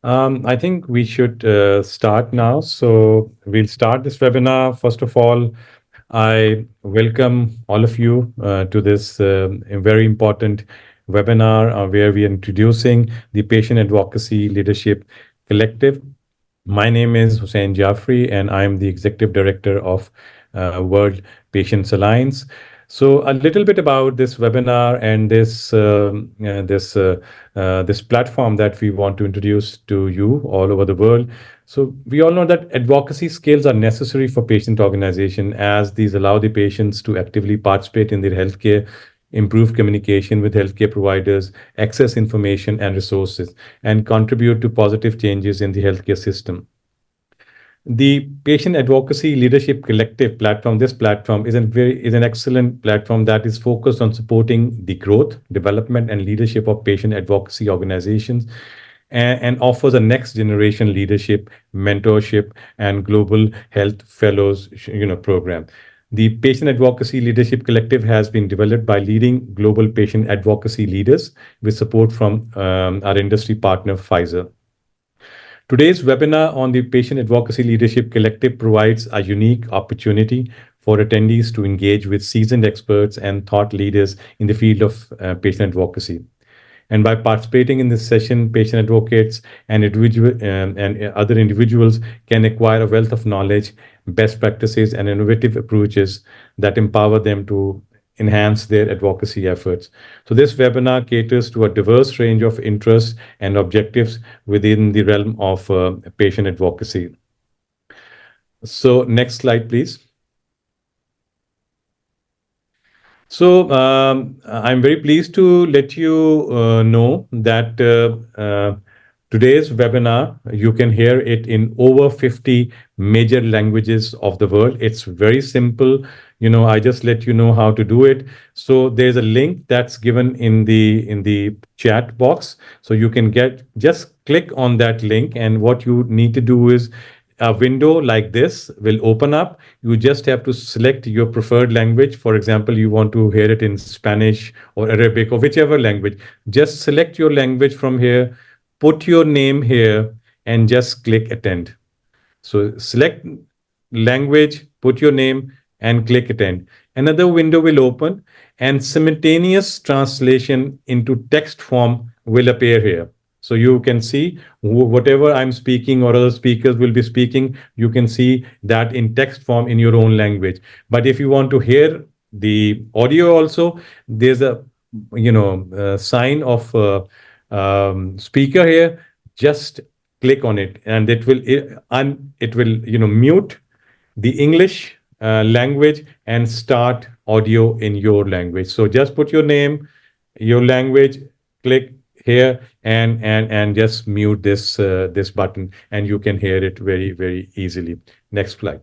I think we should start now. So we'll start this webinar. First of all, I welcome all of you to this very important webinar where we are introducing the Patient Advocacy Leadership Collective. My name is Hussein Jaffrey, and I am the Executive Director of World Patients Alliance. So, a little bit about this webinar and this platform that we want to introduce to you all over the world. So, we all know that advocacy skills are necessary for patient organization, as these allow the patients to actively participate in their healthcare, improve communication with healthcare providers, access information and resources, and contribute to positive changes in the healthcare system. The Patient Advocacy Leadership Collective platform, this platform is an excellent platform that is focused on supporting the growth, development, and leadership of patient advocacy organizations, and offers a next generation leadership, mentorship, and global health fellows program. The Patient Advocacy Leadership Collective has been developed by leading global patient advocacy leaders with support from our industry partner, Pfizer. Today's webinar on the Patient Advocacy Leadership Collective provides a unique opportunity for attendees to engage with seasoned experts and thought leaders in the field of patient advocacy. And by participating in this session, patient advocates and other individuals can acquire a wealth of knowledge, best practices, and innovative approaches that empower them to enhance their advocacy efforts. So this webinar caters to a diverse range of interests and objectives within the realm of patient advocacy. So next slide, please. So I'm very pleased to let you know that today's webinar, you can hear it in over 50 major languages of the world. It's very simple. I just let you know how to do it. So there's a link that's given in the chat box. So you can just click on that link, and what you need to do is a window like this will open up. You just have to select your preferred language. For example, you want to hear it in Spanish or Arabic or whichever language. Just select your language from here, put your name here, and just click attend. So select language, put your name, and click attend. Another window will open, and simultaneous translation into text form will appear here. So you can see whatever I'm speaking or other speakers will be speaking, you can see that in text form in your own language. But if you want to hear the audio also, there's a sign of speaker here. Just click on it, and it will mute the English language and start audio in your language. So just put your name, your language, click here, and just mute this button, and you can hear it very, very easily. Next slide.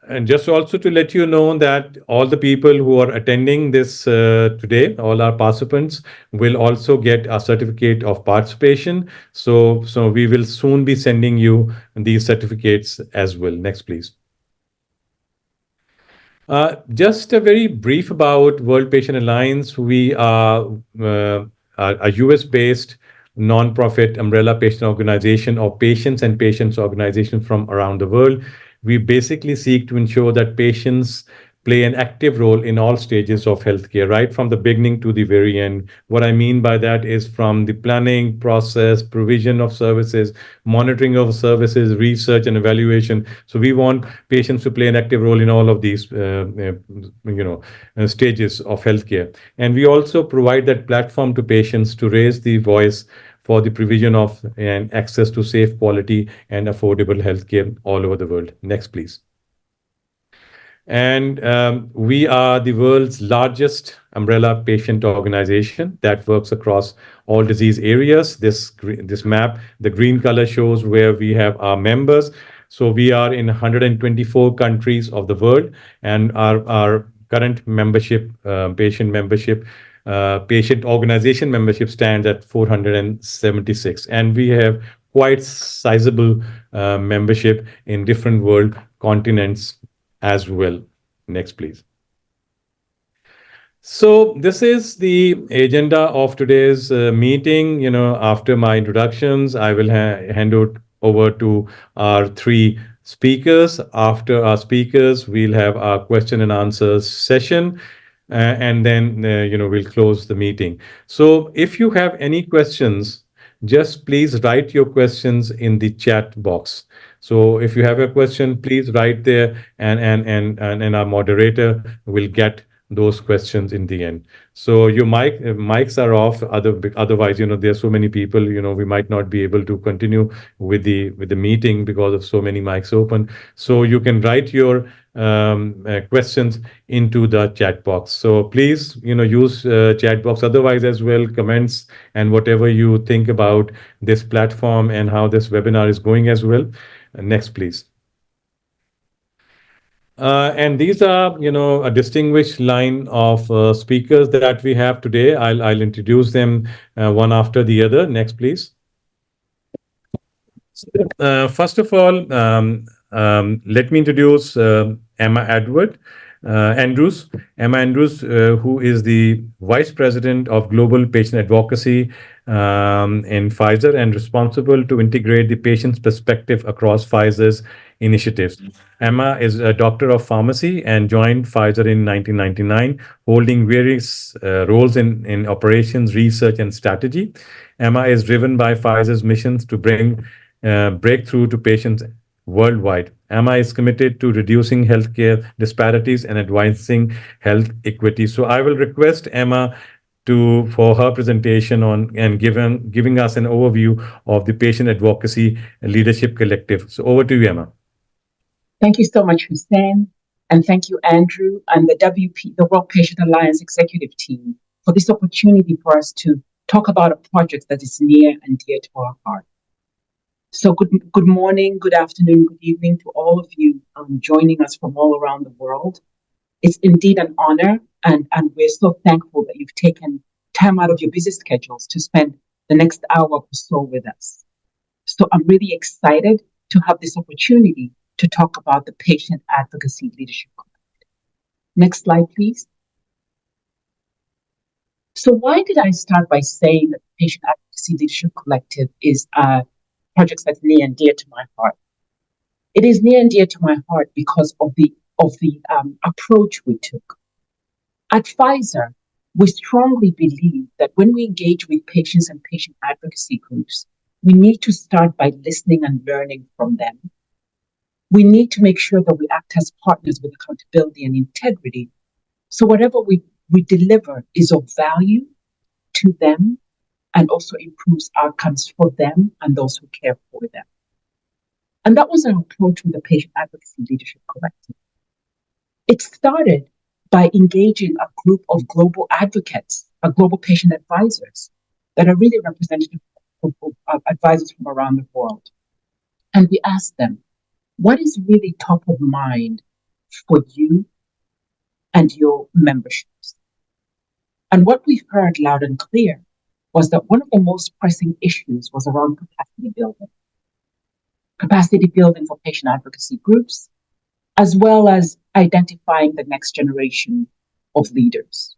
And just also to let you know that all the people who are attending this today, all our participants, will also get a certificate of participation. So we will soon be sending you these certificates as well. Next, please. Just a very brief about World Patient Alliance. We are a US-based non-profit umbrella patient organization of patients and patients organizations from around the world. We basically seek to ensure that patients play an active role in all stages of healthcare, right from the beginning to the very end. What I mean by that is from the planning process, provision of services, monitoring of services, research and evaluation. So we want patients to play an active role in all of these stages of healthcare. And we also provide that platform to patients to raise the voice for the provision of and access to safe, quality, and affordable healthcare all over the world. Next, please. And we are the world's largest umbrella patient organization that works across all disease areas. This map, the green color shows where we have our members. So we are in 124 countries of the world, and our current membership, patient organization membership stands at 476, and we have quite sizable membership in different world continents as well. Next, please. So this is the agenda of today's meeting. After my introductions, I will hand it over to our three speakers. After our speakers, we'll have our question and answer session, and then we'll close the meeting. So if you have any questions, just please write your questions in the chat box. So if you have a question, please write there, and our moderator will get those questions in the end. So your mics are off. Otherwise, there are so many people. We might not be able to continue with the meeting because of so many mics open. So you can write your questions into the chat box. So please, use chat box. Otherwise, as well, comments and whatever you think about this platform and how this webinar is going as well. Next, please. And these are, a distinguished line of speakers that we have today. I'll introduce them one after the other. Next, please. First of all, let me introduce Emma Andrews. Emma Andrews, who is the Vice President of Global Patient Advocacy in Pfizer and responsible to integrate the patient's perspective across Pfizer's initiatives. Emma is a doctor of pharmacy and joined Pfizer in 1999, holding various roles in operations, research, and strategy. Emma is driven by Pfizer's missions to bring breakthrough to patients worldwide. Emma is committed to reducing healthcare disparities and advancing health equity. So I will request Emma for her presentation on and giving us an overview of the Patient Advocacy Leadership Collective. So over to you, Emma. Thank you so much, Hussein, and thank you, Andrew, and the World Patient Alliance executive team for this opportunity for us to talk about a project that is near and dear to our heart. So good morning, good afternoon, good evening to all of you joining us from all around the world. It's indeed an honor, and we're so thankful that you've taken time out of your busy schedules to spend the next hour or so with us. So I'm really excited to have this opportunity to talk about the Patient Advocacy Leadership Collective. Next slide, please. So why did I start by saying that the Patient Advocacy Leadership Collective is a project that's near and dear to my heart? It is near and dear to my heart because of the approach we took. At Pfizer, we strongly believe that when we engage with patients and patient advocacy groups, we need to start by listening and learning from them. We need to make sure that we act as partners with accountability and integrity. So whatever we deliver is of value to them and also improves outcomes for them and those who care for them. And that was our approach with the Patient Advocacy Leadership Collective. It started by engaging a group of global advocates, global patient advisors that are really representative of advisors from around the world. And we asked them, what is really top of mind for you and your memberships? And what we heard loud and clear was that one of the most pressing issues was around capacity building. Capacity building for patient advocacy groups, as well as identifying the next generation of leaders.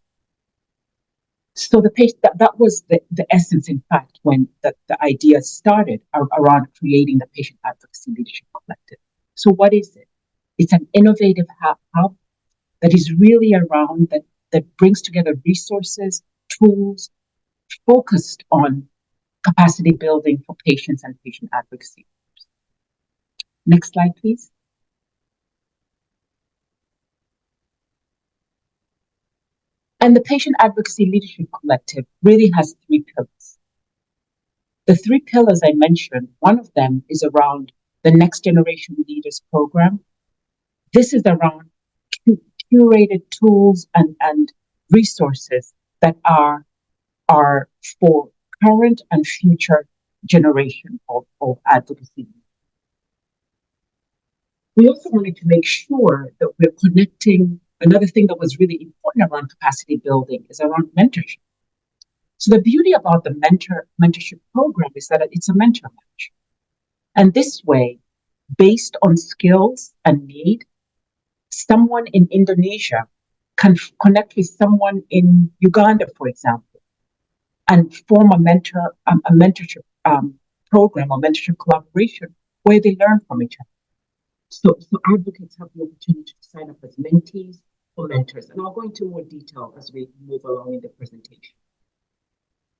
So that was the essence, in fact, when the idea started around creating the Patient Advocacy Leadership Collective. So what is it? It's an innovative hub that is really around that brings together resources, tools, focused on capacity building for patients and patient advocacy groups. Next slide, please. And the Patient Advocacy Leadership Collective really has three pillars. The three pillars I mentioned, one of them is around the Next Generation Leaders Program. This is around curated tools and resources that are for current and future generation of advocacy. We also wanted to make sure that we're connecting. Another thing that was really important around capacity building is around mentorship. So the beauty about the mentorship program is that it's a mentor match. And this way, based on skills and need, someone in Indonesia connect with someone in Uganda, for example, and form a mentorship program or mentorship collaboration where they learn from each other. So advocates have the opportunity to sign up as mentees or mentors. And I'll go into more detail as we move along in the presentation.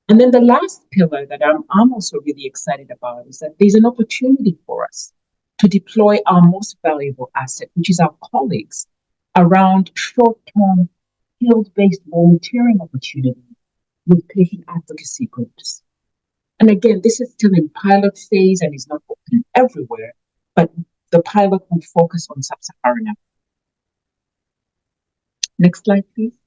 And then the last pillar that I'm also really excited about is that there's an opportunity for us to deploy our most valuable asset, which is our colleagues, around short-term field-based volunteering opportunities with patient advocacy groups. And again, this is still in pilot phase and is not open everywhere, but the pilot will focus on sub-Saharan Africa. Next slide, please.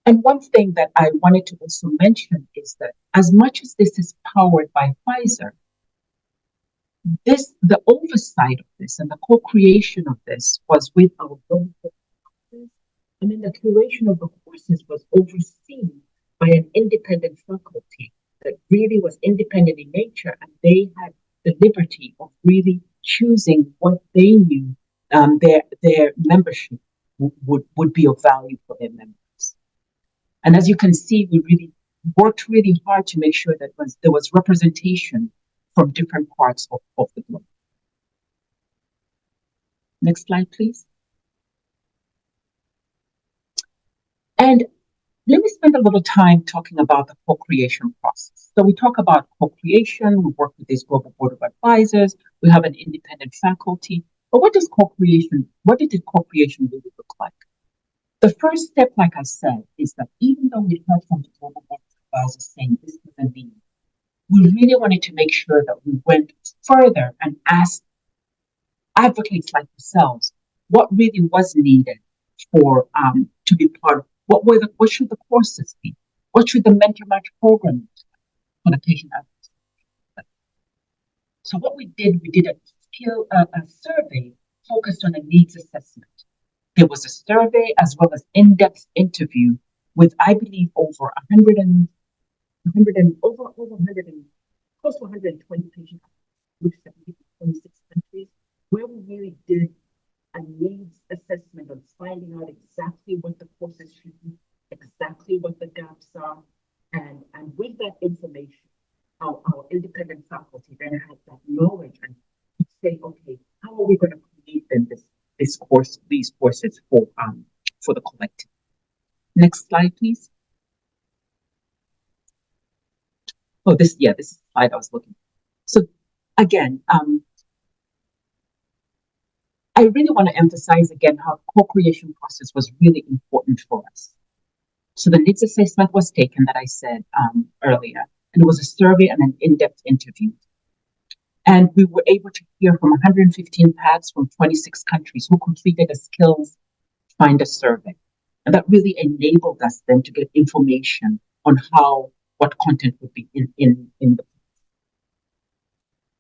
And one thing that I wanted to also mention is that as much as this is powered by Pfizer, the oversight of this and the co-creation of this was with our global partners, and then the curation of the courses was overseen by an independent faculty that really was independent in nature, and they had the liberty of really choosing what they knew their membership would be of value for their members. And as you can see, we really worked really hard to make sure that there was representation from different parts of the globe. Next slide, please. And let me spend a little time talking about the co-creation process. So we talk about co-creation, we work with this global board of advisors, we have an independent faculty. But what did co-creation really look like? The first step, like I said, is that even though we heard from the global board of advisors saying this was a need, we really wanted to make sure that we went further and asked advocates like yourselves what really was needed for to be part of what should the courses be? What should the mentor match program be for the patient advocacy? So what we did a survey focused on a needs assessment. There was a survey as well as in-depth interview with, I believe, over 100 and close to 120 patient groups that in 26 countries, where we really did a needs assessment on finding out exactly what the courses should be, exactly what the gaps are, and with that information, our independent faculty then had that knowledge and could say, okay, how are we going to create then these courses for the collective? Next slide, please. Oh, this is the slide I was looking for. So again, I really want to emphasize again how co-creation process was really important for us. So the needs assessment was taken that I said earlier, and it was a survey and an in-depth interview. And we were able to hear from 115 PACs from 26 countries who completed a skills finder survey. And that really enabled us then to get information on what content would be in the.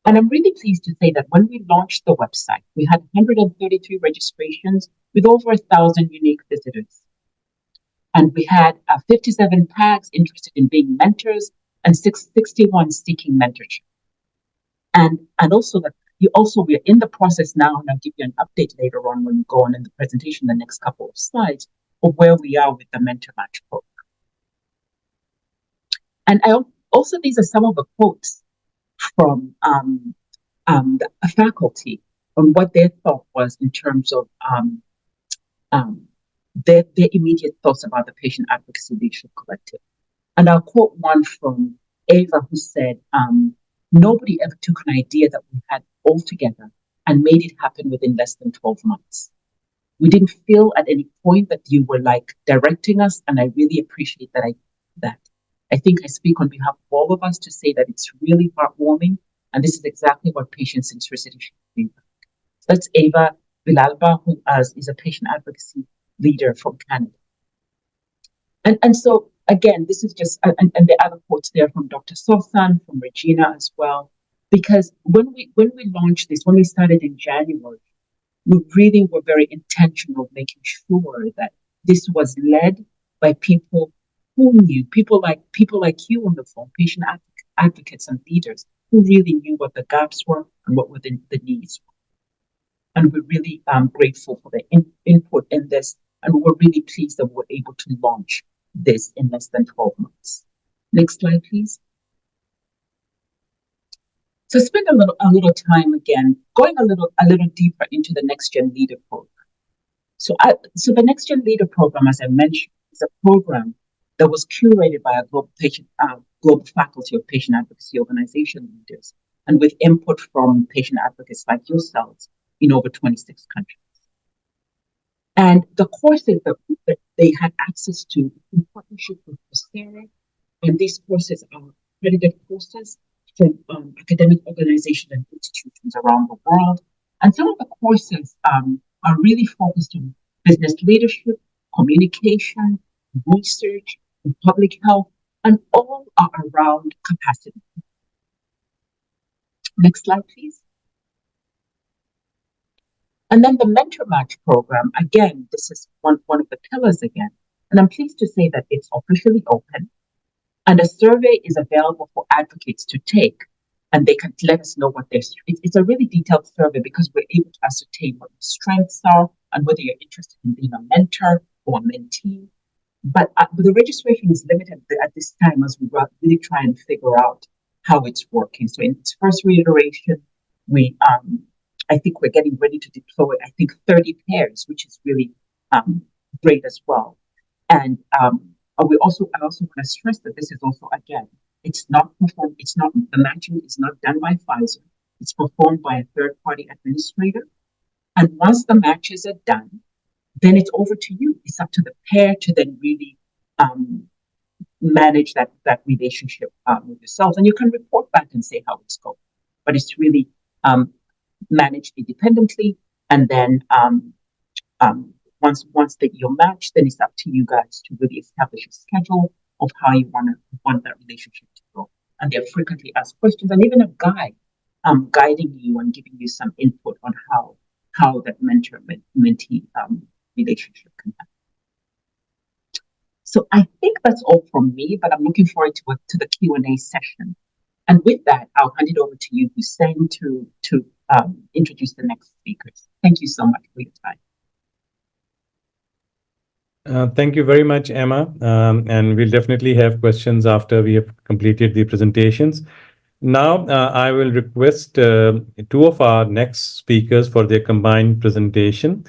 And I'm really pleased to say that when we launched the website, we had 133 registrations with over 1,000 unique visitors. And we had 57 PACs interested in being mentors and 61 seeking mentorship. And also that we're in the process now, and I'll give you an update later on when we go on in the presentation, the next couple of slides, of where we are with the Mentor Match program. And these are some of the quotes from the faculty on what their thought was in terms of their immediate thoughts about the Patient Advocacy Leadership Collective. And I'll quote one from Ava, who said, nobody ever took an idea that we had all together and made it happen within less than 12 months. We didn't feel at any point that you were like directing us, and I really appreciate that. I think I speak on behalf of all of us to say that it's really heartwarming, and this is exactly what patient centricity should be. That's Ava Villalba, who is a patient advocacy leader from Canada. And so again, this is just, and the other quotes there from Dr. Sosan, from Regina as well, because when we launched this, when we started in January, we really were very intentional making sure that this was led by people who knew, people like you on the phone, patient advocates and leaders who really knew what the gaps were and what were the needs were. And we're really grateful for the input in this. And we're really pleased that we're able to launch this in less than 12 months. Next slide, please. So spend a little time again, going a little deeper into the Next Gen Leader Program. So the Next Gen Leader Program, as I mentioned, is a program that was curated by a global faculty of patient advocacy organization leaders, and with input from patient advocates like yourselves in over 26 countries. And the courses that they had access to in partnership with Coursera, and these courses are accredited courses from academic organizations and institutions around the world. And some of the courses are really focused on business leadership, communication, research, and public health, and all are around capacity. Next slide, please. And then the Mentor Match program, again, this is one of the pillars again. And I'm pleased to say that it's officially open, and a survey is available for advocates to take, and they can let us know what their it's a really detailed survey because we're able to ascertain what your strengths are and whether you're interested in being a mentor or a mentee. But the registration is limited at this time as we really try and figure out how it's working. So in its first reiteration, I think we're getting ready to deploy, 30 pairs, which is really great as well. And I also want to stress that this is also, again, the matching is not done by Pfizer. It's performed by a third-party administrator. And once the matches are done, then it's over to you. It's up to the pair to then really manage that relationship with yourselves. And you can report back and say how it's going. But it's really managed independently. And then once you're matched, then it's up to you guys to really establish a schedule of how you want that relationship to go. And there are frequently asked questions and even a guide guiding you and giving you some input on how that mentor-mentee relationship can happen. So I think that's all from me, but I'm looking forward to the Q&A session. And with that, I'll hand it over to you, Hussein, to introduce the next speakers. Thank you so much for your time. Thank you very much, Emma. And we'll definitely have questions after we have completed the presentations. Now, I will request two of our next speakers for their combined presentation.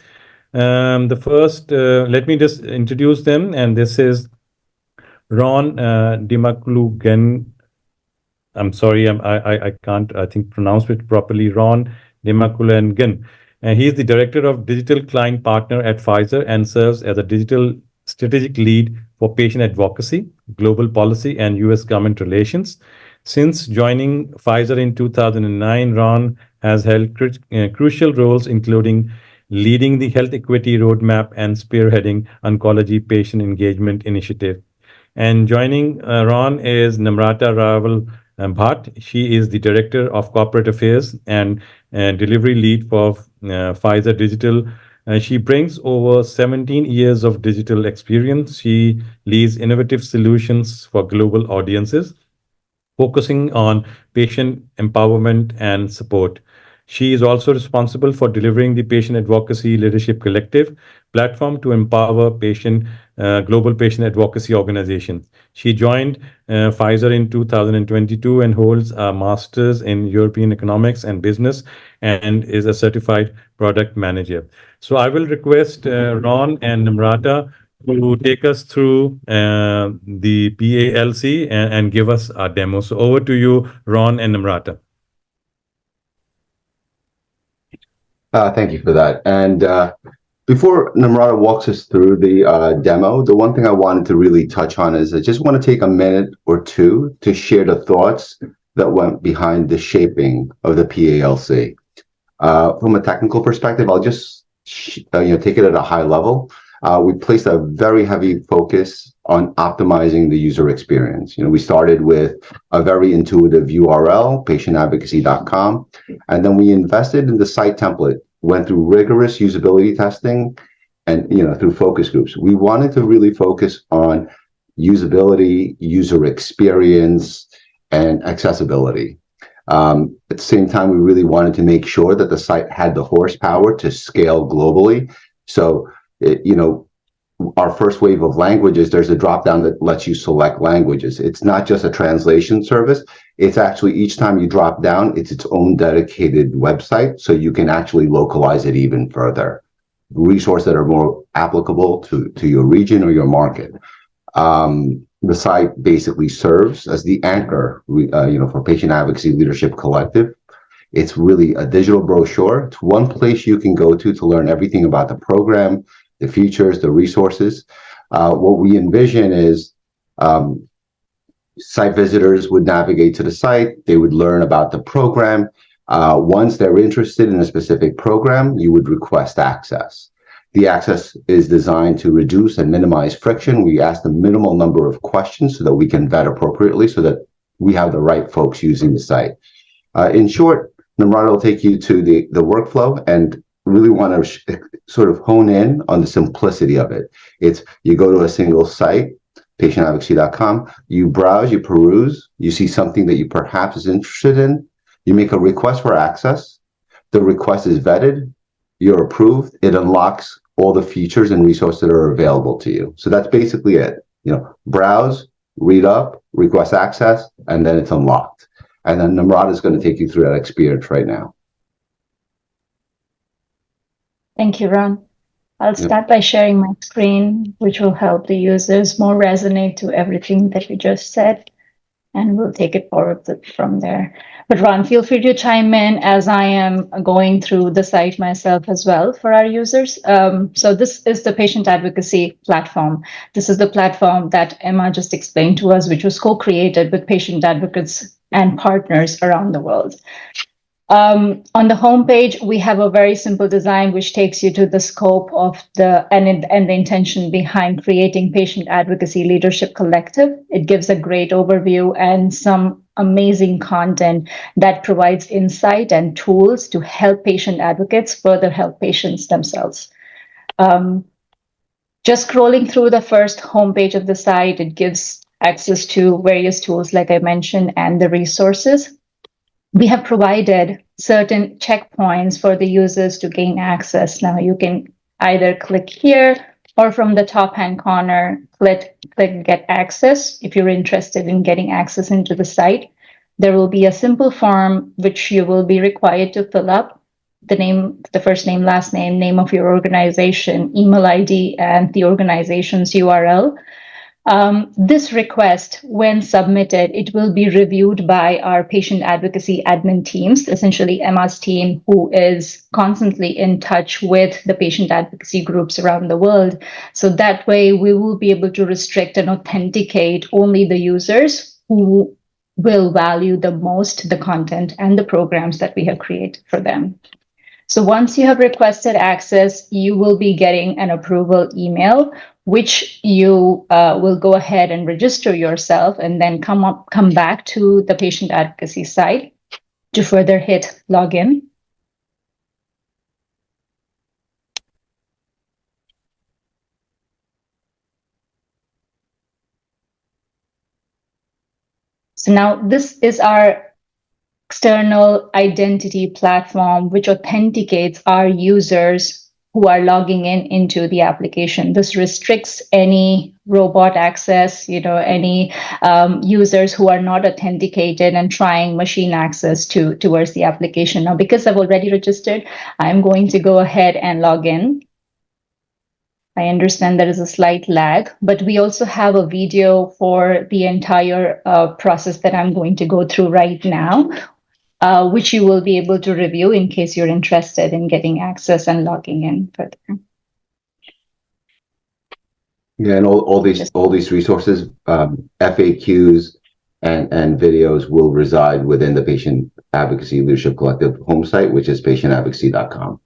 The first, let me just introduce them, and this is Ron Dimakulugen. I'm sorry, I can't, pronounce it properly. Ron Dimakulugen. He is the Director of Digital Client Partner at Pfizer and serves as a digital strategic lead for patient advocacy, global policy, and U.S. government relations. Since joining Pfizer in 2009, Ron has held crucial roles, including leading the Health Equity Roadmap and spearheading Oncology Patient Engagement Initiative. And joining Ron is Namrata Raval Bhatt. She is the Director of Corporate Affairs and Delivery Lead for Pfizer Digital. She brings over 17 years of digital experience. She leads innovative solutions for global audiences, focusing on patient empowerment and support. She is also responsible for delivering the Patient Advocacy Leadership Collective platform to empower global patient advocacy organizations. She joined Pfizer in 2022 and holds a master's in European economics and business and is a certified product manager. So I will request Ron and Namrata to take us through the PALC and give us a demo. So over to you, Ron and Namrata. Thank you for that. And before Namrata walks us through the demo, the one thing I wanted to really touch on is I just want to take a minute or two to share the thoughts that went behind the shaping of the PALC. From a technical perspective, I'll just take it at a high level. We placed a very heavy focus on optimizing the user experience. We started with a very intuitive URL, patientadvocacy.com, and then we invested in the site template, went through rigorous usability testing, and through focus groups. We wanted to really focus on usability, user experience, and accessibility. At the same time, we really wanted to make sure that the site had the horsepower to scale globally. So, our first wave of languages, there's a drop down that lets you select languages. It's not just a translation service. It's actually, each time you drop down, it's its own dedicated website. So you can actually localize it even further. Resources that are more applicable to your region or your market. The site basically serves as the anchor, for Patient Advocacy Leadership Collective. It's really a digital brochure. It's one place you can go to learn everything about the program, the features, the resources. What we envision is site visitors would navigate to the site. They would learn about the program. Once they're interested in a specific program, you would request access. The access is designed to reduce and minimize friction. We ask the minimal number of questions so that we can vet appropriately, so that we have the right folks using the site. In short, Namrata will take you to the workflow, and really want to sort of hone in on the simplicity of it. It's, you go to a single site, patientadvocacy.com, you browse, you peruse, you see something that you perhaps is interested in, you make a request for access, the request is vetted, you're approved, it unlocks all the features and resources that are available to you. So that's basically it. Browse, read up, request access, and then it's unlocked. And then Namrata is going to take you through that experience right now. Thank you, Ron. I'll start by sharing my screen, which will help the users more resonate to everything that we just said, and we'll take it forward from there. But Ron, feel free to chime in as I am going through the site myself as well for our users. So this is the Patient Advocacy platform. This is the platform that Emma just explained to us, which was co-created with patient advocates and partners around the world. On the homepage, we have a very simple design which takes you to the scope of the intention behind creating Patient Advocacy Leadership Collective. It gives a great overview and some amazing content that provides insight and tools to help patient advocates further help patients themselves. Just scrolling through the first homepage of the site, it gives access to various tools, like I mentioned, and the resources. We have provided certain checkpoints for the users to gain access. Now you can either click here, or from the top hand corner, click get access. If you're interested in getting access into the site, there will be a simple form which you will be required to fill up: the name, the first name, last name, name of your organization, email ID, and the organization's URL. This request, when submitted, it will be reviewed by our patient advocacy admin teams, essentially Emma's team, who is constantly in touch with the patient advocacy groups around the world. So that way we will be able to restrict and authenticate only the users who will value the most the content and the programs that we have created for them. So once you have requested access, you will be getting an approval email, which you will go ahead and register yourself, and then come back to the patient advocacy site to further hit login. So now this is our external identity platform, which authenticates our users who are logging into the application. This restricts any robot access, any users who are not authenticated and trying machine access towards the application. Now, because I've already registered, I'm going to go ahead and log in. I understand there is a slight lag, but we also have a video for the entire process that I'm going to go through right now, which you will be able to review in case you're interested in getting access and logging in further. Yeah, and all these resources, FAQs and videos will reside within the Patient Advocacy Leadership Collective home site, which is patientadvocacy.com.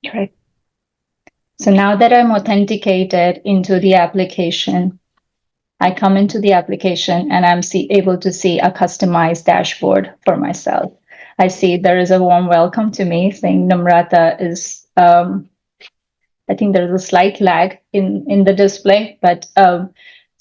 Correct. So now that I'm authenticated into the application, I come into the application and I'm able to see a customized dashboard for myself. I see there is a warm welcome to me saying Namrata is, I think there's a slight lag in the display, but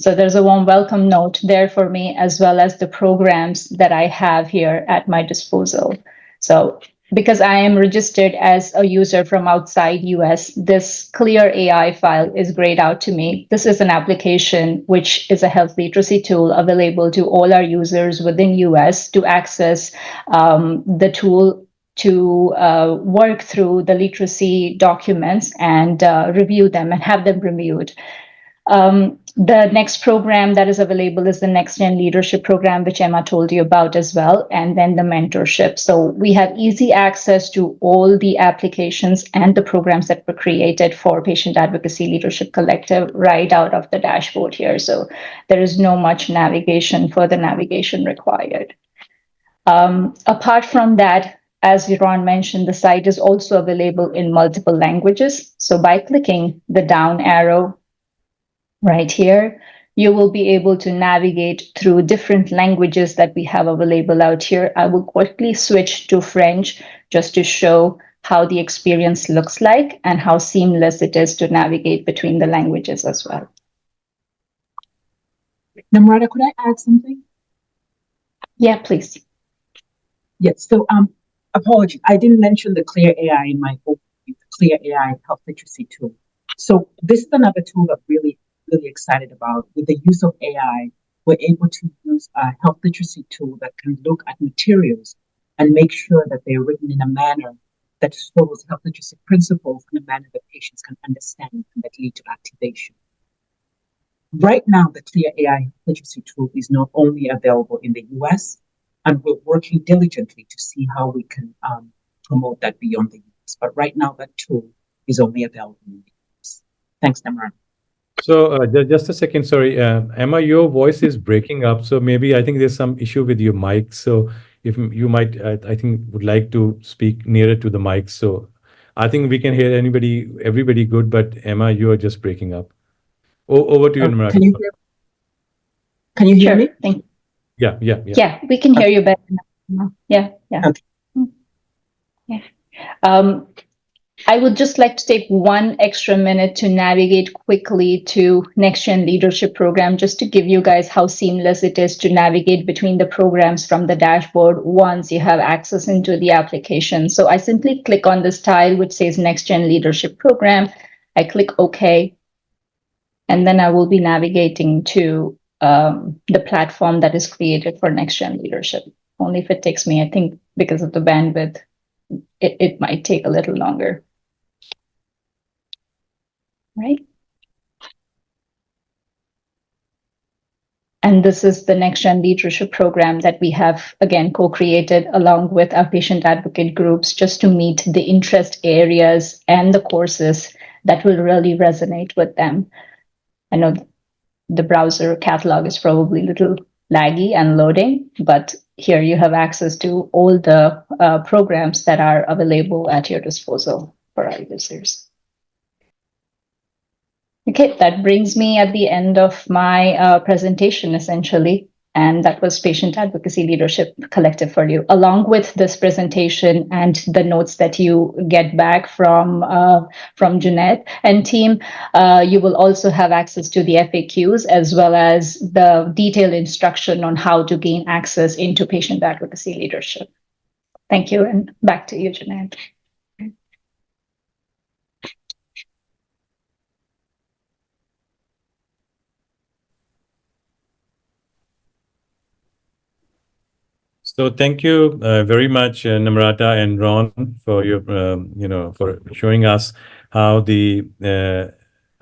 So there's a warm welcome note there for me, as well as the programs that I have here at my disposal. So because I am registered as a user from outside US, this Clear AI file is grayed out to me. This is an application which is a health literacy tool available to all our users within US to access the tool to work through the literacy documents and review them and have them reviewed. The next program that is available is the Next Gen Leadership Program, which Emma told you about as well, and then the mentorship. So we have easy access to all the applications and the programs that were created for Patient Advocacy Leadership Collective right out of the dashboard here. So there is no much further navigation required. Apart from that, as Ron mentioned, the site is also available in multiple languages. So by clicking the down arrow right here, you will be able to navigate through different languages that we have available out here. I will quickly switch to French just to show how the experience looks like and how seamless it is to navigate between the languages as well. Namrata, could I add something? Yeah, please. Yes, so apologies, I didn't mention the Clear AI in my overview, the Clear AI health literacy tool. So this is another tool that really excited about. With the use of AI, we're able to use a health literacy tool that can look at materials and make sure that they're written in a manner that follows health literacy principles in a manner that patients can understand and that lead to activation. Right now, the Clear AI literacy tool is not only available in the US, and we're working diligently to see how we can promote that beyond the US. But right now, that tool is only available in the US. Thanks, Namrata. So just a second, sorry, Emma, your voice is breaking up. So maybe I think there's some issue with your mic. So if you might, I think would like to speak nearer to the mic. So I think we can hear everybody good, but Emma, you are just breaking up. Over to you, Namrata. Can you hear me? Thank you. Yeah. Yeah, we can hear you better now. Yeah. Okay. Yeah. I would just like to take 1 extra minute to navigate quickly to Next Gen Leadership Program, just to give you guys how seamless it is to navigate between the programs from the dashboard once you have access into the application. So I simply click on this tile which says Next Gen Leadership Program. I click OK, and then I will be navigating to the platform that is created for Next Gen Leadership. Only if it takes me, I think because of the bandwidth, it might take a little longer. Right? And this is the Next Gen Leadership Program that we have, again, co-created along with our patient advocate groups, just to meet the interest areas and the courses that will really resonate with them. I know the browser catalog is probably a little laggy and loading, but here you have access to all the programs that are available at your disposal for our users. Okay, that brings me at the end of my presentation, essentially. And that was Patient Advocacy Leadership Collective for you. Along with this presentation and the notes that you get back from Jeanette and team, you will also have access to the FAQs as well as the detailed instruction on how to gain access into patient advocacy leadership. Thank you, and back to you, Jeanette. So thank you very much, Namrata and Ron, for your for showing us how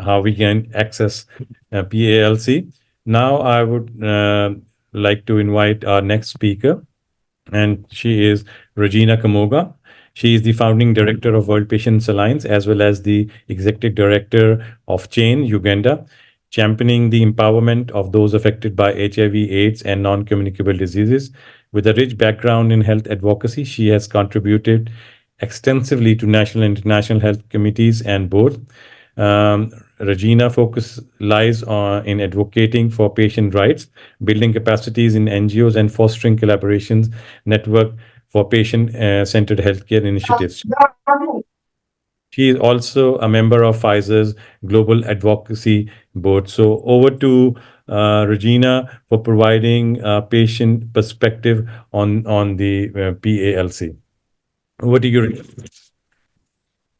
how we can access PALC. Now I would like to invite our next speaker, and she is Regina Kamoga. She is the founding director of World Patients Alliance as well as the executive director of Chain Uganda, championing the empowerment of those affected by HIV/AIDS and non-communicable diseases. With a rich background in health advocacy, she has contributed extensively to national and international health committees and boards. Regina focus lies in advocating for patient rights, building capacities in NGOs, and fostering collaborations network for patient-centered healthcare initiatives. She is also a member of Pfizer's Global Advocacy Board. So over to Regina, for providing patient perspective on the PALC. Over to you, Regina.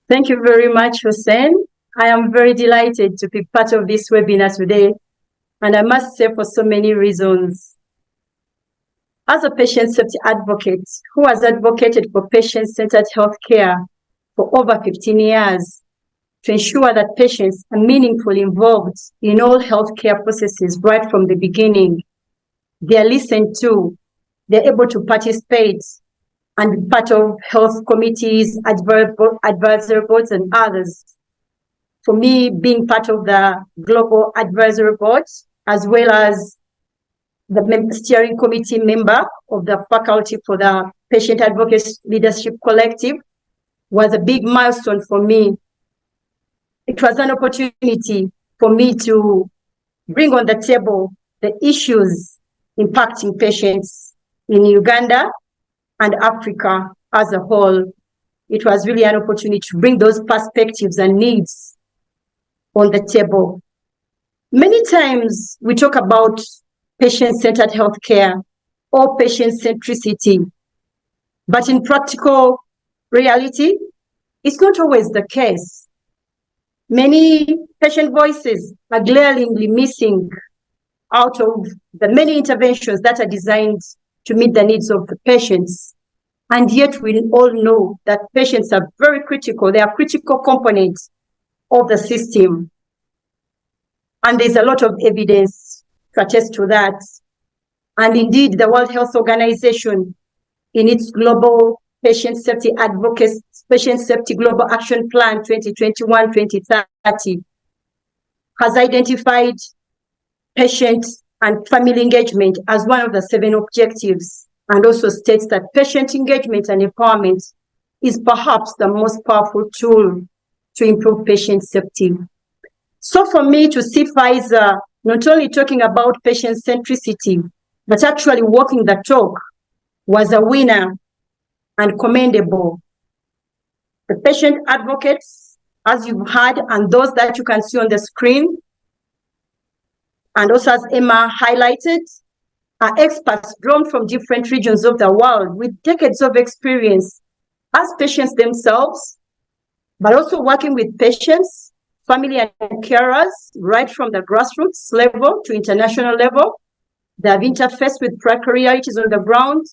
Thank you very much, Hussein. I am very delighted to be part of this webinar today, and I must say for so many reasons. As a patient safety advocate who has advocated for patient-centered healthcare for over 15 years to ensure that patients are meaningfully involved in all healthcare processes right from the beginning, they are listened to, they're able to participate and be part of health committees, advisory boards, and others. For me, being part of the Global Advisory Board, as well as the steering committee member of the faculty for the Patient Advocacy Leadership Collective, was a big milestone for me. It was an opportunity for me to bring on the table the issues impacting patients in Uganda and Africa as a whole. It was really an opportunity to bring those perspectives and needs on the table. Many times we talk about patient-centered healthcare or patient centricity, but in practical reality, it's not always the case. Many patient voices are glaringly missing out of the many interventions that are designed to meet the needs of the patients. And yet we all know that patients are very critical. They are critical components of the system. And there's a lot of evidence to attest to that. And indeed, the World Health Organization, in its Global Patient Safety Advocacy, Patient Safety Global Action Plan 2021-2030, has identified patient and family engagement as one of the 7 objectives, and also states that patient engagement and empowerment is perhaps the most powerful tool to improve patient safety. So for me to see Pfizer not only talking about patient centricity, but actually walking the talk was a winner and commendable. The patient advocates, as you've heard, and those that you can see on the screen, and also as Emma highlighted, are experts drawn from different regions of the world with decades of experience as patients themselves, but also working with patients, family and carers, right from the grassroots level to international level. They have interfaced with practical realities on the ground.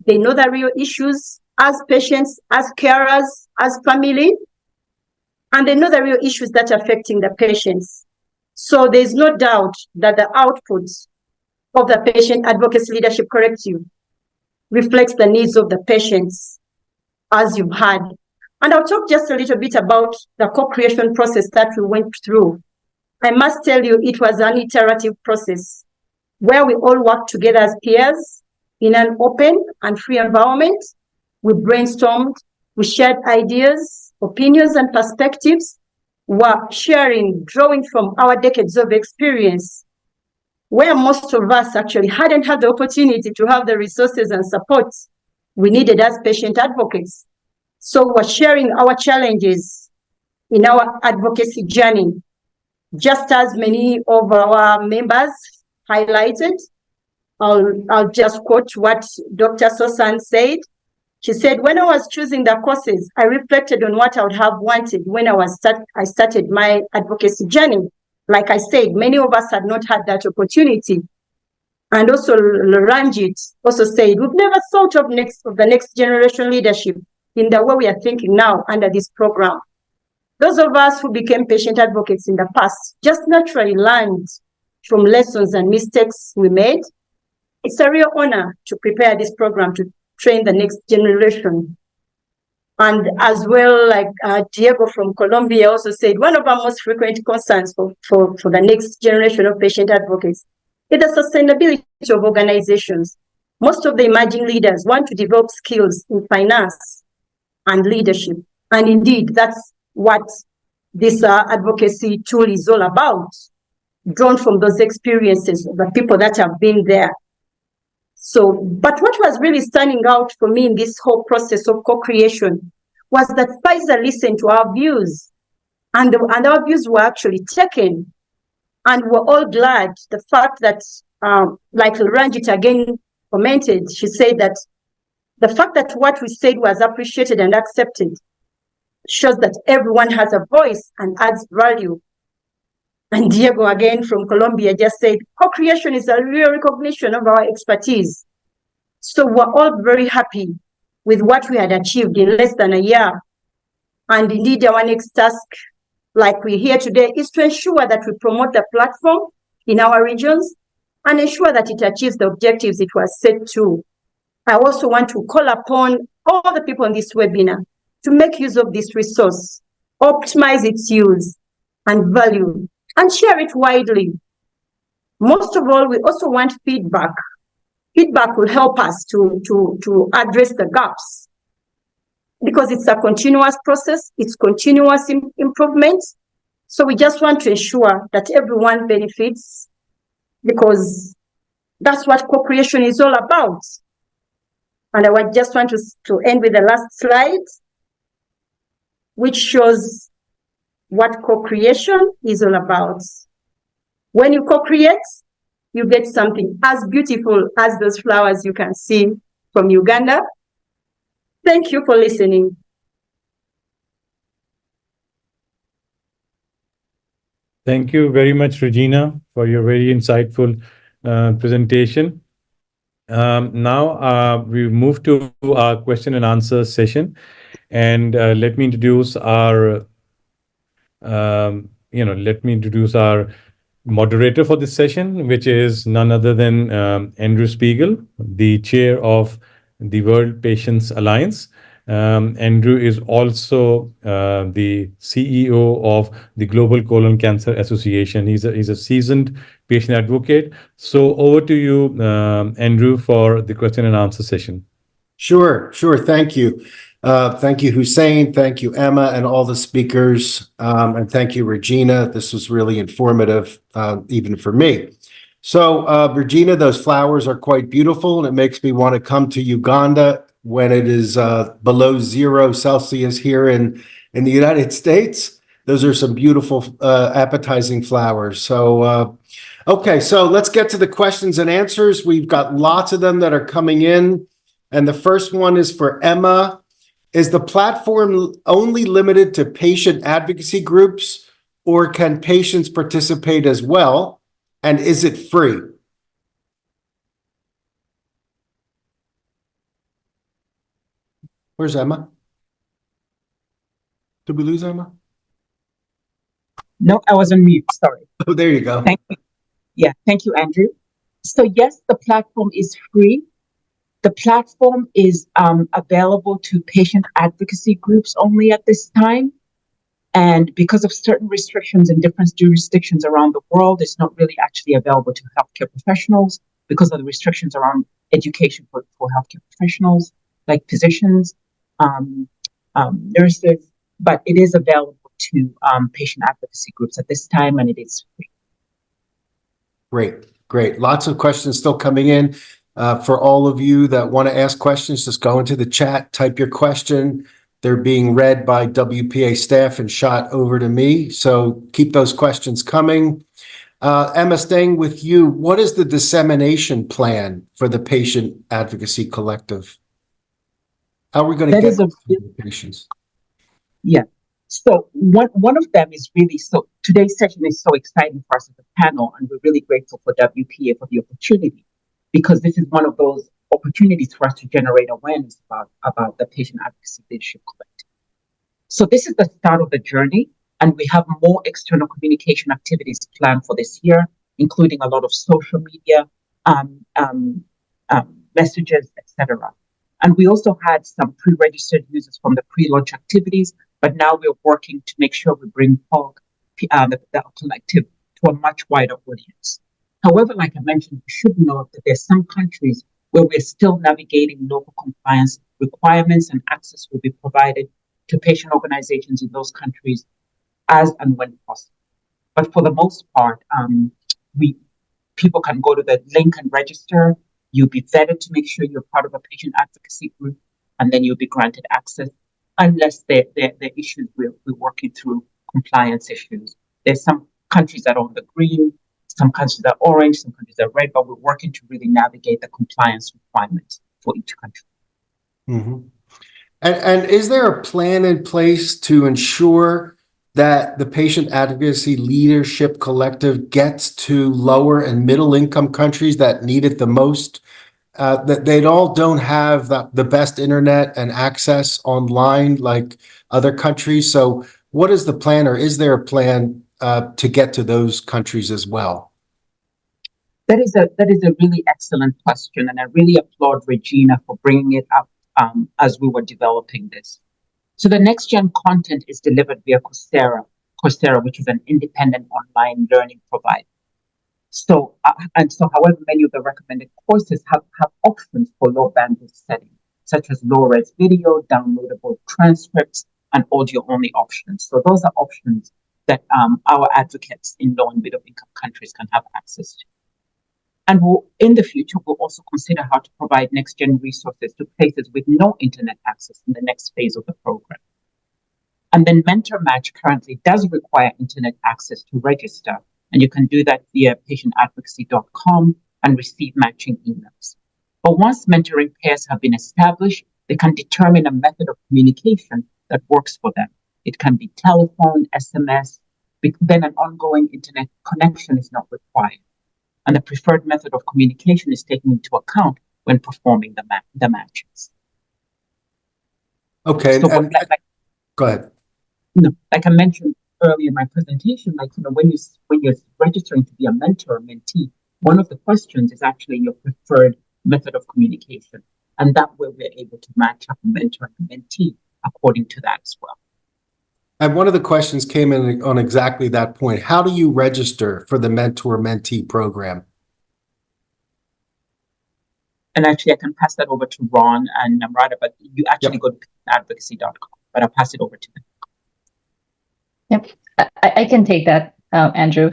They know the real issues as patients, as carers, as family, and they know the real issues that are affecting the patients. So there's no doubt that the output of the Patient Advocacy Leadership Collective reflects the needs of the patients, as you've heard. And I'll talk just a little bit about the co-creation process that we went through. I must tell you, it was an iterative process where we all worked together as peers in an open and free environment. We brainstormed, we shared ideas, opinions, and perspectives. We're sharing, drawing from our decades of experience, where most of us actually hadn't had the opportunity to have the resources and support we needed as patient advocates. So we're sharing our challenges in our advocacy journey, just as many of our members highlighted. I'll just quote what Dr. Sosan said. She said, when I was choosing the courses, I reflected on what I would have wanted when I started my advocacy journey. Like I said, many of us had not had that opportunity. And also Ranjit also said, we've never thought of the next generation leadership in the way we are thinking now under this program. Those of us who became patient advocates in the past just naturally learned from lessons and mistakes we made. It's a real honor to prepare this program to train the next generation. And as well, like Diego from Colombia also said, one of our most frequent concerns for the next generation of patient advocates is the sustainability of organizations. Most of the emerging leaders want to develop skills in finance and leadership. And indeed, that's what this advocacy tool is all about, drawn from those experiences of the people that have been there. So, but what was really standing out for me in this whole process of co-creation was that Pfizer listened to our views, and our views were actually taken. And we're all glad the fact that, like Ranjit again commented, she said that the fact that what we said was appreciated and accepted shows that everyone has a voice and adds value. And Diego again from Colombia just said, co-creation is a real recognition of our expertise. So we're all very happy with what we had achieved in less than a year. And indeed, our next task, like we're here today, is to ensure that we promote the platform in our regions and ensure that it achieves the objectives it was set to. I also want to call upon all the people in this webinar to make use of this resource, optimize its use and value, and share it widely. Most of all, we also want feedback. Feedback will help us to address the gaps, because it's a continuous process, it's continuous improvement. So we just want to ensure that everyone benefits, because that's what co-creation is all about. And I just want to end with the last slide, which shows what co-creation is all about. When you co-create, you get something as beautiful as those flowers you can see from Uganda. Thank you for listening. Thank you very much, Regina, for your very insightful presentation. Now we move to our question and answer session, and let me introduce our moderator for this session, which is none other than Andrew Spiegel, the chair of the World Patients Alliance. Andrew is also the CEO of the Global Colon Cancer Association. He's a seasoned patient advocate. So over to you, Andrew, for the question and answer session. Sure. Thank you. Thank you, Hussein. Thank you, Emma, and all the speakers. And thank you, Regina. This was really informative, even for me. So, Regina, those flowers are quite beautiful, and it makes me want to come to Uganda when it is below 0 Celsius here in the United States. Those are some beautiful, appetizing flowers. So, okay, so let's get to the questions and answers. We've got lots of them that are coming in. And the first one is for Emma. Is the platform only limited to patient advocacy groups, or can patients participate as well? And is it free? Where's Emma? Did we lose Emma? No, I was on mute, sorry. Oh, there you go. Thank you. Yeah, thank you, Andrew. So yes, the platform is free. The platform is available to patient advocacy groups only at this time. And because of certain restrictions in different jurisdictions around the world, it's not really actually available to healthcare professionals because of the restrictions around education for healthcare professionals, like physicians, nurses, but it is available to patient advocacy groups at this time, and it is free. Great. Lots of questions still coming in. For all of you that want to ask questions, just go into the chat, type your question. They're being read by WPA staff and shot over to me. So keep those questions coming. Emma, staying with you, what is the dissemination plan for the Patient Advocacy Collective? How are we going to get to patients? Yeah. So one of them is really, so today's session is so exciting for us as a panel, and we're really grateful for WPA for the opportunity, because this is one of those opportunities for us to generate awareness about the Patient Advocacy Leadership Collective. So this is the start of the journey, and we have more external communication activities planned for this year, including a lot of social media, messages, etc. And we also had some pre-registered users from the pre-launch activities, but now we're working to make sure we bring PALC, the collective, to a much wider audience. However, like I mentioned, we should note that there's some countries where we're still navigating local compliance requirements, and access will be provided to patient organizations in those countries as and when possible. But for the most part, people can go to the link and register. You'll be vetted to make sure you're part of a patient advocacy group, and then you'll be granted access, unless the issues we're working through, compliance issues. There's some countries that are on the green, some countries that are orange, some countries that are red, but we're working to really navigate the compliance requirements for each country. Mhm. And is there a plan in place to ensure that the Patient Advocacy Leadership Collective gets to lower and middle income countries that need it the most? That they all don't have the best internet and access online like other countries. So what is the plan, or is there a plan to get to those countries as well? That is a really excellent question, and I really applaud Regina for bringing it up as we were developing this. So the next gen content is delivered via Coursera, which is an independent online learning provider. So however, many of the recommended courses have options for low bandwidth settings, such as low res video, downloadable transcripts, and audio only options. So those are options that our advocates in low and middle income countries can have access to. And in the future, we'll also consider how to provide next-gen resources to places with no internet access in the next phase of the program. And then Mentor Match currently does require internet access to register, and you can do that via patientadvocacy.com and receive matching emails. But once mentoring pairs have been established, they can determine a method of communication that works for them. It can be telephone, SMS, then an ongoing internet connection is not required. And the preferred method of communication is taken into account when performing the matches. Okay, So go ahead. No, like I mentioned earlier in my presentation, when you're registering to be a mentor or mentee, one of the questions is actually your preferred method of communication, and that way we're able to match up a mentor and a mentee according to that as well. And one of the questions came in on exactly that point. How do you register for the mentor-mentee program? And actually, I can pass that over to Ron and Namrata, but you actually go to advocacy.com, but I'll pass it over to them. Yep, I can take that, Andrew.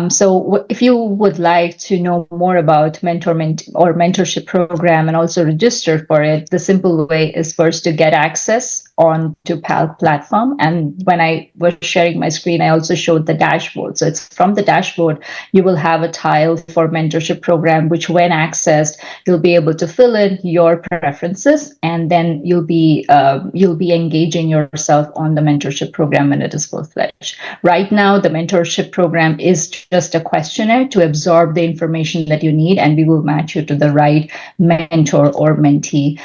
So if you would like to know more about mentorship program and also register for it, the simple way is first to get access on to PALC platform. And when I was sharing my screen, I also showed the dashboard. So it's from the dashboard, you will have a tile for mentorship program, which when accessed, you'll be able to fill in your preferences, and then you'll be engaging yourself on the mentorship program when it is full-fledged. Right now, the mentorship program is just a questionnaire to absorb the information that you need, and we will match you to the right mentor or mentee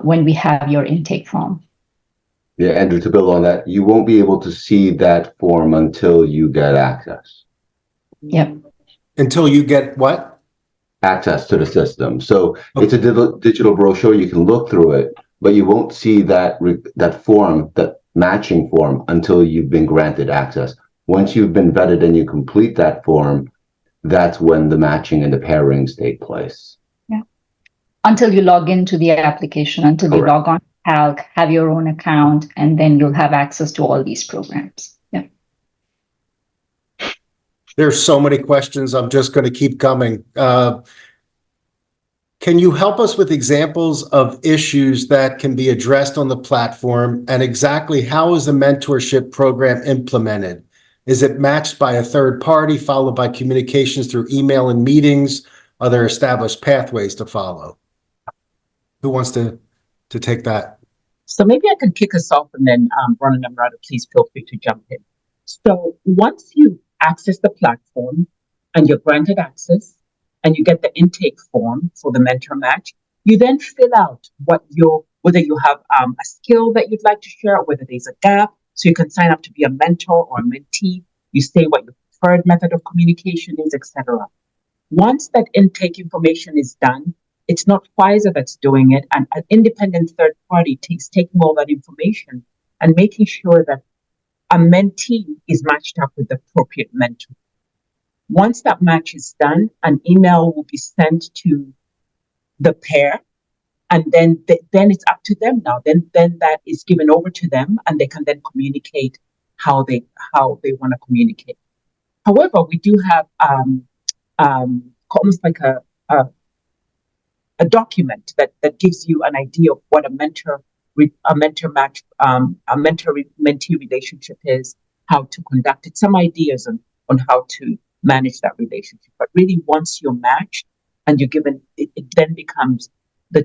when we have your intake form. Yeah, Andrew, to build on that, you won't be able to see that form until you get access. Yep. Until you get what? Access to the system. So it's a digital brochure. You can look through it, but you won't see that form, that matching form, until you've been granted access. Once you've been vetted and you complete that form, that's when the matching and the pairings take place. Yeah. Until you log into the application, until you log on to PALC, have your own account, and then you'll have access to all these programs. Yeah. There's so many questions. I'm just going to keep coming. Can you help us with examples of issues that can be addressed on the platform, and exactly how is the mentorship program implemented? Is it matched by a third party, followed by communications through email and meetings? Are there established pathways to follow? Who wants to take that? So maybe I can kick us off, and then Ron and Namrata, please feel free to jump in. So once you access the platform and you're granted access and you get the intake form for the mentor match, you then fill out whether you have a skill that you'd like to share, or whether there's a gap. So you can sign up to be a mentor or a mentee. You say what your preferred method of communication is, etc. Once that intake information is done, it's not Pfizer that's doing it, and an independent third party taking all that information and making sure that a mentee is matched up with the appropriate mentor. Once that match is done, an email will be sent to the pair, and then it's up to them now. Then that is given over to them, and they can then communicate how they want to communicate. However, we do have almost like a document that gives you an idea of what a mentee relationship is, how to conduct it, some ideas on on how to manage that relationship. But really, once you're matched and you're given, it then becomes the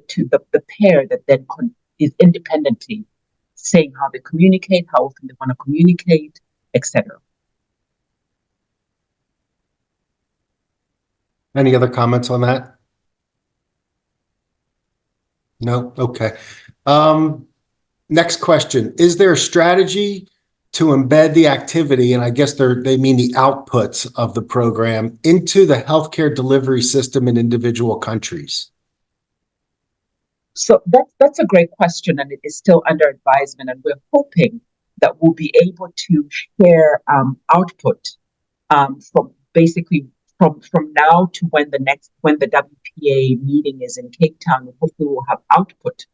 pair that then is independently saying how they communicate, how often they want to communicate, etc. Any other comments on that? No? Okay. Next question. Is there a strategy to embed the activity, and I guess they mean the outputs of the program, into the healthcare delivery system in individual countries? So that's a great question, and it is still under advisement, and we're hoping that we'll be able to share output from basically from now to when the WPA meeting is in Cape Town. Hopefully, we'll have output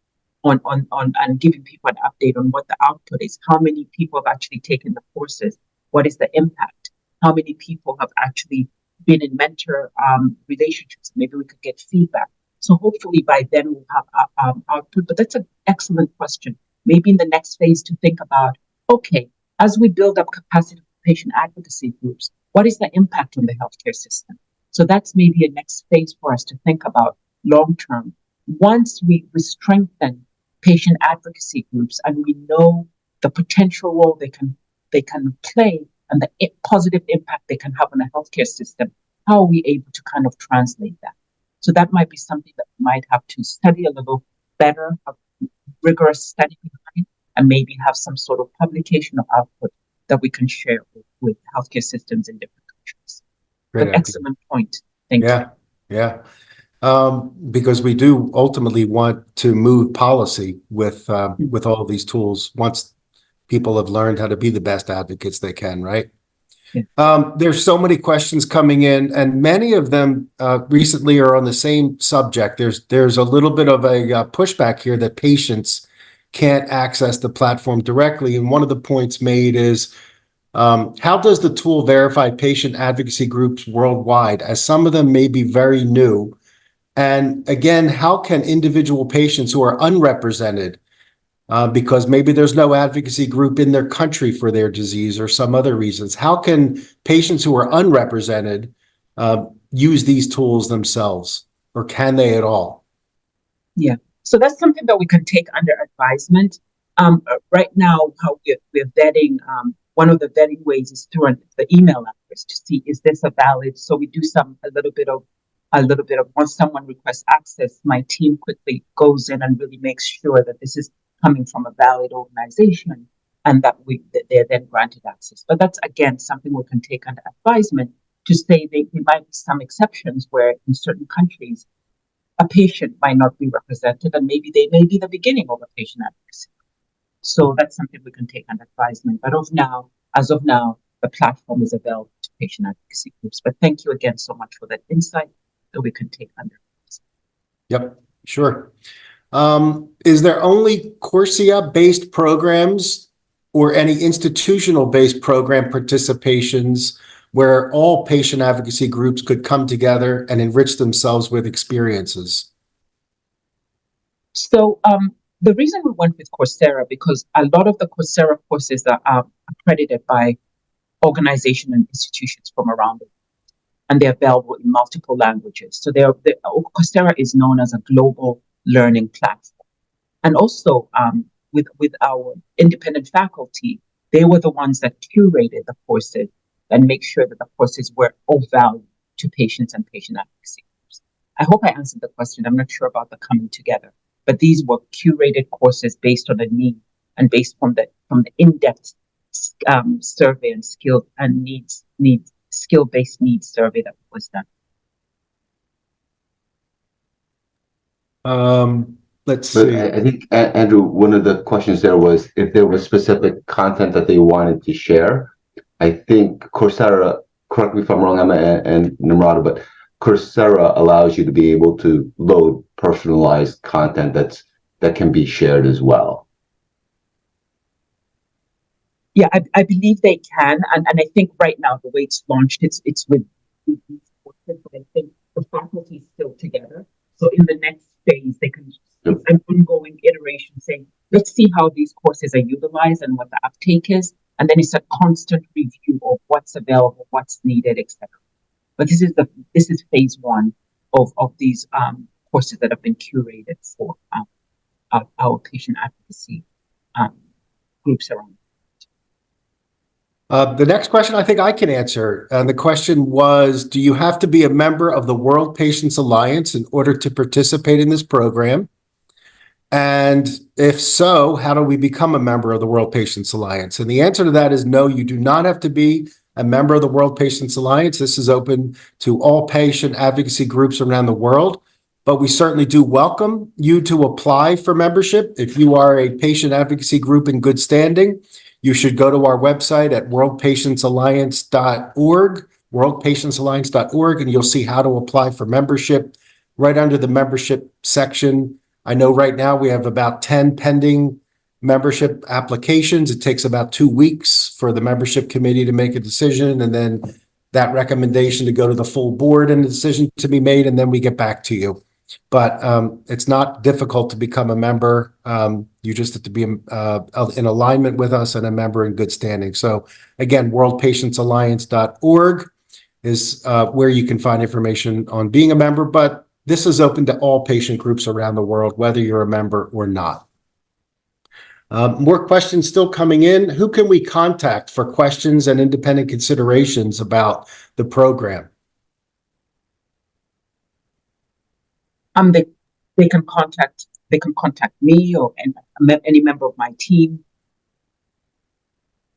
on and giving people an update on what the output is. How many people have actually taken the courses? What is the impact? How many people have actually been in mentor relationships? Maybe we could get feedback. So hopefully by then we'll have output. But that's an excellent question. Maybe in the next phase to think about, okay, as we build up capacity for patient advocacy groups, what is the impact on the healthcare system? So that's maybe a next phase for us to think about long term. Once we strengthen patient advocacy groups and we know the potential role they can play and the positive impact they can have on the healthcare system, how are we able to kind of translate that? So that might be something that we might have to study a little better, have rigorous study behind, and maybe have some sort of publication or output that we can share with healthcare systems in different countries. Great But excellent point. Thank you. Yeah. Because we do ultimately want to move policy with all these tools once people have learned how to be the best advocates they can, right? Yeah. There's so many questions coming in, and many of them recently are on the same subject. There's a little bit of a pushback here that patients can't access the platform directly, and one of the points made is, how does the tool verify patient advocacy groups worldwide, as some of them may be very new? And again, how can individual patients who are unrepresented, because maybe there's no advocacy group in their country for their disease or some other reasons, how can patients who are unrepresented use these tools themselves, or can they at all? Yeah, so that's something that we can take under advisement. Right now, how we're vetting, one of the vetting ways is through the email address to see, is this a valid? So we do a little bit of once someone requests access, my team quickly goes in and really makes sure that this is coming from a valid organization and that they're then granted access. But that's, again, something we can take under advisement to say there might be some exceptions where in certain countries, a patient might not be represented, and maybe they may be the beginning of a patient advocacy. So that's something we can take under advisement. But as of now, the platform is available to patient advocacy groups. But thank you again so much for that insight that we can take under advisement. Yep, sure. Is there only Coursera-based programs or any institutional-based program participations where all patient advocacy groups could come together and enrich themselves with experiences? So the reason we went with Coursera, because a lot of the Coursera courses are accredited by organizations and institutions from around the world, and they're available in multiple languages. So Coursera is known as a global learning platform. And also with our independent faculty, they were the ones that curated the courses and make sure that the courses were of value to patients and patient advocacy groups. I hope I answered the question. I'm not sure about the coming together, but these were curated courses based on the need and based from the in-depth survey and skill-based needs survey that was done. Let's see. I think, Andrew, one of the questions there was if there was specific content that they wanted to share. I think Coursera, correct me if I'm wrong, Emma and Namrata, but Coursera allows you to be able to load personalized content that can be shared as well. Yeah, I believe they can, and I think right now the way it's launched, it's with these courses, but I think the faculty is still together. So in the next phase, they can it's an ongoing iteration saying, let's see how these courses are utilized and what the uptake is, And then it's a constant review of what's available, what's needed, etc. But this is phase one of these courses that have been curated for our patient advocacy groups around. The next question I think I can answer. And the question was, do you have to be a member of the World Patients Alliance in order to participate in this program? And if so, how do we become a member of the World Patients Alliance? And the answer to that is no, you do not have to be a member of the World Patients Alliance. This is open to all patient advocacy groups around the world, but we certainly do welcome you to apply for membership. If you are a patient advocacy group in good standing, you should go to our website at worldpatientsalliance.org, worldpatientsalliance.org, and you'll see how to apply for membership right under the membership section. I know right now we have about 10 pending membership applications. It takes about 2 weeks for the membership committee to make a decision, and then that recommendation to go to the full board and the decision to be made, and then we get back to you. But it's not difficult to become a member. You just have to be in alignment with us and a member in good standing. So again, worldpatientsalliance.org is where you can find information on being a member, but this is open to all patient groups around the world, whether you're a member or not. More questions still coming in. Who can we contact for questions and independent considerations about the program? They can contact me or any member of my team.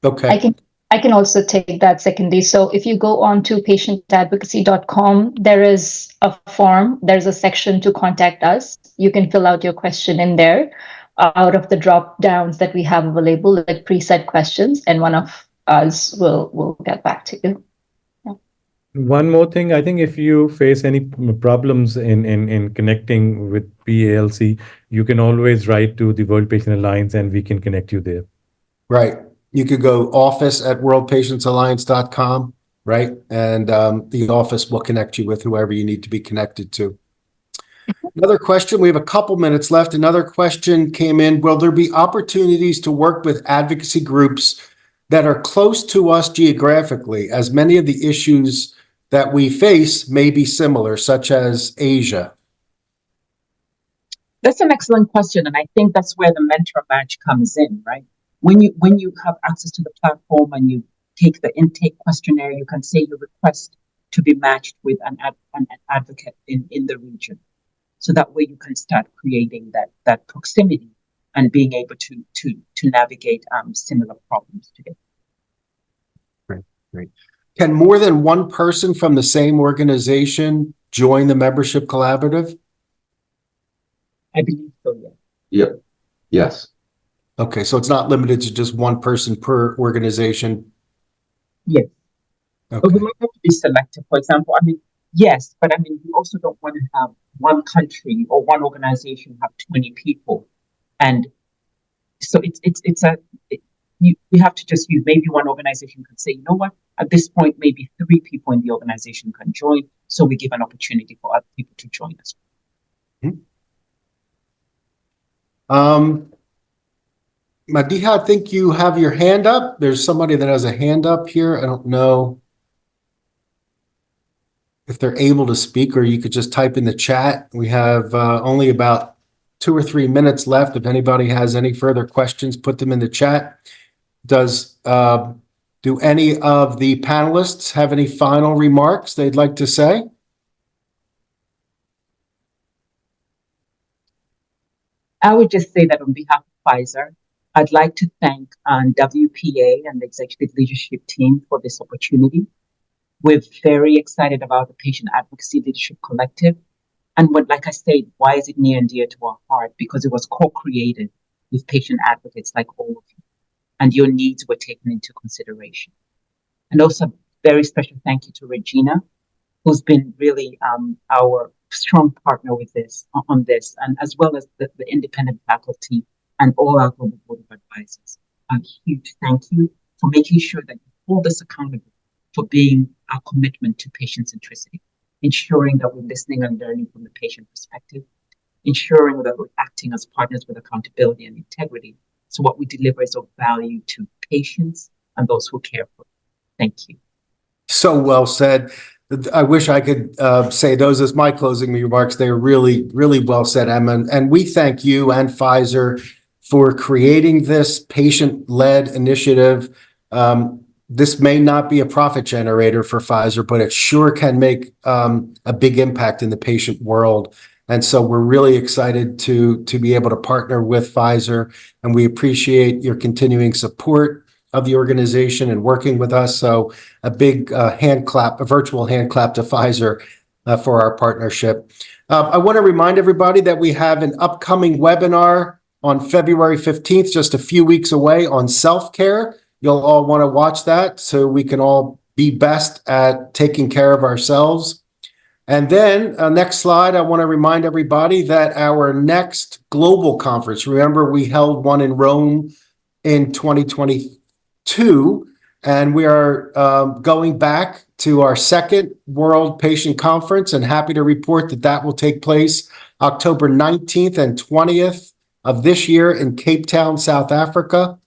Okay. I can also take that secondly. So if you go on to patientadvocacy.com, there is a form, there's a section to contact us. You can fill out your question in there out of the drop downs that we have available, like preset questions, and one of us will get back to you. One more thing, I think if you face any problems in connecting with PALC, you can always write to the World Patient Alliance and we can connect you there. Right. You could go office@worldpatientsalliance.com, right? And the office will connect you with whoever you need to be connected to. Another question, we have a couple minutes left. Another question came in. Will there be opportunities to work with advocacy groups that are close to us geographically, as many of the issues that we face may be similar, such as Asia? That's an excellent question, and I think that's where the mentor match comes in, right? When you have access to the platform and you take the intake questionnaire, you can say you request to be matched with an advocate in the region. So that way you can start creating that proximity and being able to navigate similar problems together. Great. Can more than one person from the same organization join the membership collaborative? I believe so, yeah. Yep. Yes. Okay, so it's not limited to just one person per organization? Yes. Okay. But we might have to be selective. For example, yes, but we also don't want to have one country or one organization have 20 people. And so we have to just use, maybe one organization could say, you know what, at this point, maybe 3 people in the organization can join. So we give an opportunity for other people to join us. Madiha, I think you have your hand up. There's somebody that has a hand up here. I don't know if they're able to speak, or you could just type in the chat. We have only about 2 or 3 minutes left. If anybody has any further questions, put them in the chat. Do any of the panelists have any final remarks they'd like to say? I would just say that on behalf of Pfizer, I'd like to thank WPA and the executive leadership team for this opportunity. We're very excited about the Patient Advocacy Leadership Collective. And like I said, why is it near and dear to our heart? Because it was co-created with patient advocates like all of you, and your needs were taken into consideration. And also, very special thank you to Regina, who's been really our strong partner with this, and as well as the independent faculty and all our global board of advisors. A huge thank you for making sure that you hold us accountable for being our commitment to patient centricity, ensuring that we're listening and learning from the patient perspective, ensuring that we're acting as partners with accountability and integrity. So what we deliver is of value to patients, and those who care for them. Thank you. So well said. I wish I could say those as my closing remarks. They're really, really well said, Emma. And we thank you and Pfizer for creating this patient-led initiative. This may not be a profit generator for Pfizer, but it sure can make a big impact in the patient world. And so we're really excited to be able to partner with Pfizer, and we appreciate your continuing support of the organization and working with us. So a big hand clap, a virtual hand clap to Pfizer for our partnership. I want to remind everybody that we have an upcoming webinar on February 15th, just a few weeks away, on self-care. You'll all want to watch that so we can all be best at taking care of ourselves. And then next slide, I want to remind everybody that our next global conference, remember we held one in Rome in 2022, and we are going back to our second World Patient Conference, and happy to report that that will take place October 19th and 20th of this year in Cape Town, South Africa.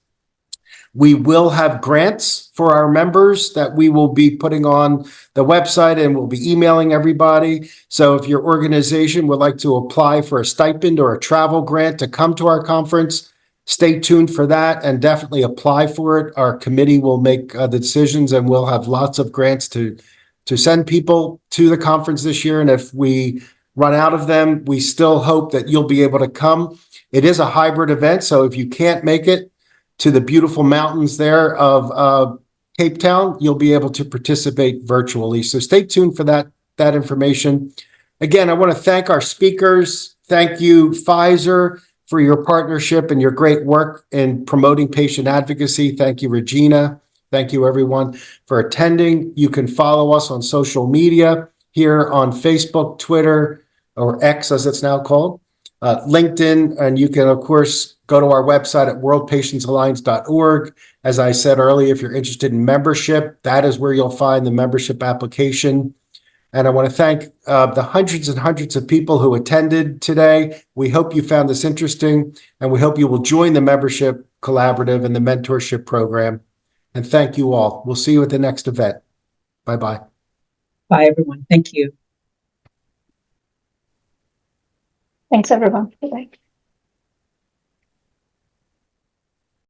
We will have grants for our members that we will be putting on the website, and we'll be emailing everybody. So if your organization would like to apply for a stipend or a travel grant to come to our conference, stay tuned for that and definitely apply for it. Our committee will make the decisions, and we'll have lots of grants to send people to the conference this year. And if we run out of them, we still hope that you'll be able to come. It is a hybrid event, so if you can't make it to the beautiful mountains there of Cape Town, you'll be able to participate virtually. So stay tuned for that information. Again, I want to thank our speakers. Thank you, Pfizer, for your partnership and your great work in promoting patient advocacy. Thank you, Regina. Thank you, everyone, for attending. You can follow us on social media here on Facebook, Twitter, or X as it's now called, LinkedIn, and you can, of course, go to our website at worldpatientsalliance.org. As I said earlier, if you're interested in membership, that is where you'll find the membership application. And I want to thank the hundreds and hundreds of people who attended today. We hope you found this interesting, and we hope you will join the membership collaborative and the mentorship program. And thank you all. We'll see you at the next event. Bye-bye. Bye, everyone. Thank you. Thanks, everyone. Bye-bye.